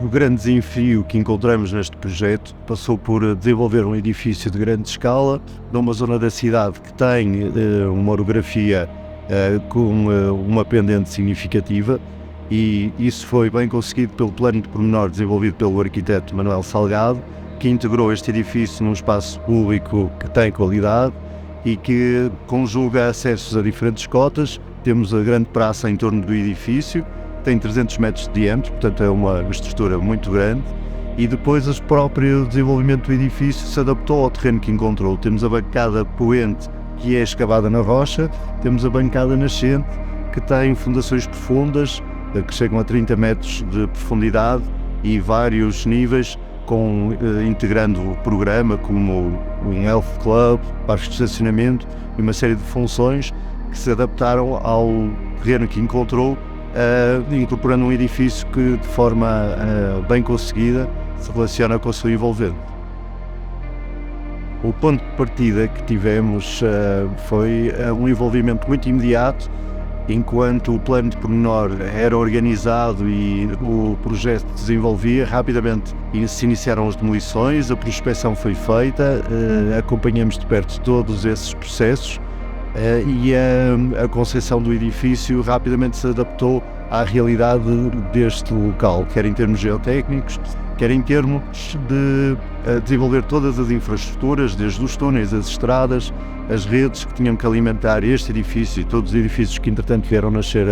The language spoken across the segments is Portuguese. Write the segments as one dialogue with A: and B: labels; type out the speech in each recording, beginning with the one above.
A: O grande desafio que encontramos neste projeto passou por desenvolver um edifício de grande escala numa zona da cidade que tem uma orografia com uma pendente significativa, e isso foi bem conseguido pelo plano de pormenor desenvolvido pelo arquiteto Manuel Salgado, que integrou este edifício num espaço público que tem qualidade e que conjuga acessos a diferentes cotas. Temos a grande praça em torno do edifício, tem 300 metros de diâmetro, portanto é uma estrutura muito grande, e depois o próprio desenvolvimento do edifício se adaptou ao terreno que encontrou. Temos a bancada poente, que é escavada na rocha, temos a bancada nascente, que tem fundações profundas, que chegam a 30 metros de profundidade e vários níveis, integrando o programa como o Health Club, parques de estacionamento e uma série de funções que se adaptaram ao terreno que encontrou, incorporando um edifício que de forma bem conseguida se relaciona com o seu envolvente. O ponto de partida que tivemos foi um envolvimento muito imediato. Enquanto o plano de pormenor era organizado e o projeto se desenvolvia, rapidamente se iniciaram as demolições, a prospecção foi feita, acompanhamos de perto todos esses processos, e a concepção do edifício rapidamente se adaptou à realidade deste local, quer em termos geotécnicos, quer em termos de desenvolver todas as infraestruturas, desde os túneis, as estradas, as redes que tinham que alimentar este edifício e todos os edifícios que entretanto vieram nascer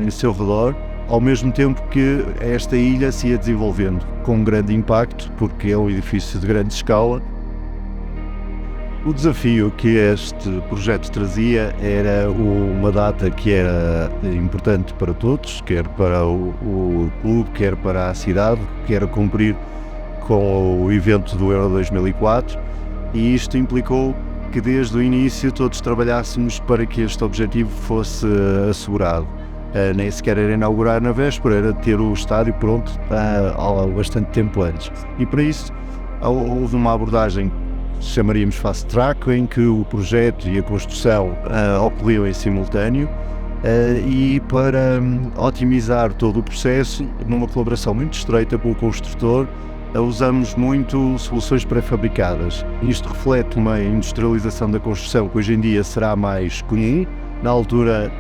A: em seu redor, ao mesmo tempo que esta ilha se ia desenvolvendo com um grande impacto, porque é um edifício de grande escala. O desafio que este projeto trazia era uma data que era importante para todos, quer para o clube, quer para a cidade, que era cumprir com o evento do Euro 2004, e isto implicou que desde o início todos trabalhássemos para que este objetivo fosse assegurado. Nem sequer era inaugurar na véspera, era ter o estádio pronto há bastante tempo antes. E para isso houve uma abordagem que chamaríamos fast track, em que o projeto e a construção ocorriam em simultâneo, e para otimizar todo o processo, numa colaboração muito estreita com o construtor, usamos muito soluções pré-fabricadas. Isto reflete uma industrialização da construção que hoje em dia será mais comum. Na altura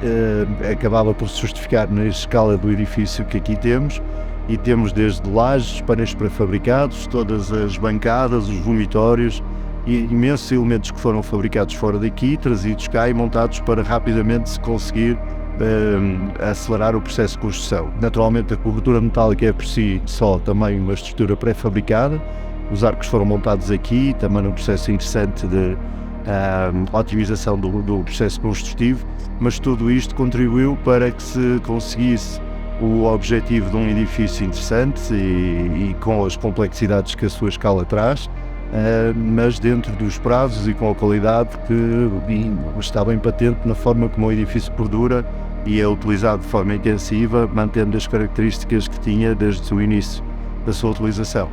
A: acabava por se justificar na escala do edifício que aqui temos, e temos desde lajes, painéis pré-fabricados, todas as bancadas, os vomitórios e imensos elementos que foram fabricados fora daqui, trazidos cá e montados para rapidamente se conseguir acelerar o processo de construção. Naturalmente a cobertura metálica é por si só também uma estrutura pré-fabricada, os arcos foram montados aqui, também num processo interessante de otimização do processo construtivo, mas tudo isto contribuiu para que se conseguisse o objetivo de um edifício interessante e com as complexidades que a sua escala traz, mas dentro dos prazos e com a qualidade que está bem patente na forma como o edifício perdura e é utilizado de forma intensiva, mantendo as características que tinha desde o início da sua utilização.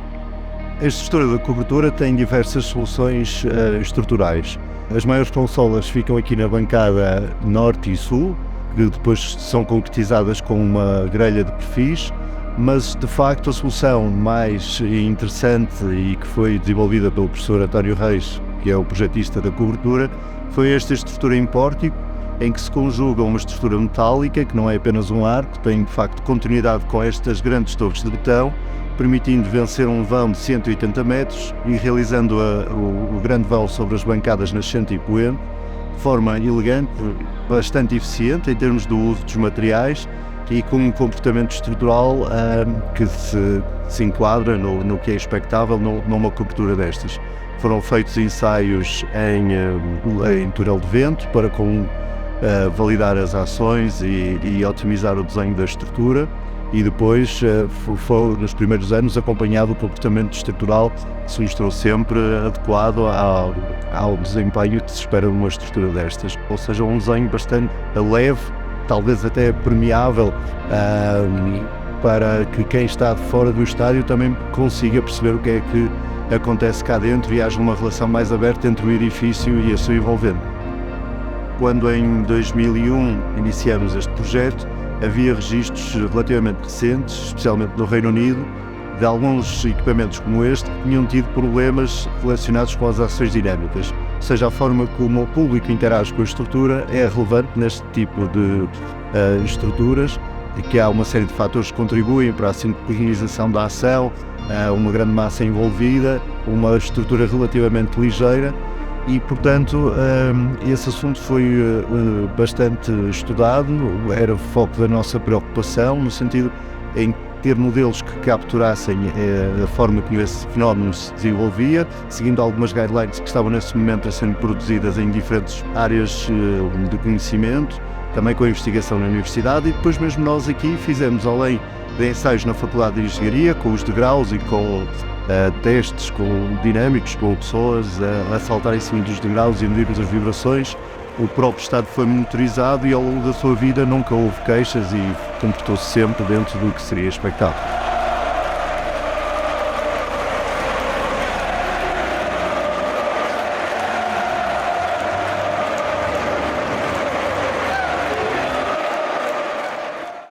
A: A estrutura da cobertura tem diversas soluções estruturais. As maiores consolas ficam aqui na bancada norte e sul, que depois são concretizadas com uma grelha de perfis, mas de facto a solução mais interessante e que foi desenvolvida pelo professor António Reis, que é o projetista da cobertura, foi esta estrutura em pórtico, em que se conjuga uma estrutura metálica, que não é apenas um arco, tem de facto continuidade com estas grandes torres de betão, permitindo vencer um vão de 180 metros e realizando o grande vão sobre as bancadas nascente e poente, de forma elegante, bastante eficiente em termos do uso dos materiais e com um comportamento estrutural que se enquadra no que é expectável numa cobertura destas. Foram feitos ensaios em túnel de vento para validar as ações e otimizar o desenho da estrutura, e depois foi nos primeiros anos acompanhado o comportamento estrutural que se mostrou sempre adequado ao desempenho que se espera de uma estrutura destas, ou seja, um desenho bastante leve, talvez até permeável, para que quem está de fora do estádio também consiga perceber o que é que acontece cá dentro e haja uma relação mais aberta entre o edifício e a sua envolvente. Quando em 2001 iniciamos este projeto, havia registros relativamente recentes, especialmente no Reino Unido, de alguns equipamentos como este que tinham tido problemas relacionados com as ações dinâmicas. Ou seja, a forma como o público interage com a estrutura é relevante neste tipo de estruturas, que há uma série de fatores que contribuem para a sincronização da ação, uma grande massa envolvida, uma estrutura relativamente ligeira e, portanto, esse assunto foi bastante estudado, era o foco da nossa preocupação, no sentido em ter modelos que capturassem a forma como esse fenómeno se desenvolvia, seguindo algumas guidelines que estavam nesse momento a ser produzidas em diferentes áreas de conhecimento, também com a investigação na universidade, e depois mesmo nós aqui fizemos, além de ensaios na Faculdade de Engenharia, com os degraus e com testes dinâmicos, com pessoas a saltar em cima dos degraus e a medir as vibrações. O próprio estado foi monitorizado e ao longo da sua vida nunca houve queixas e comportou-se sempre dentro do que seria expectável.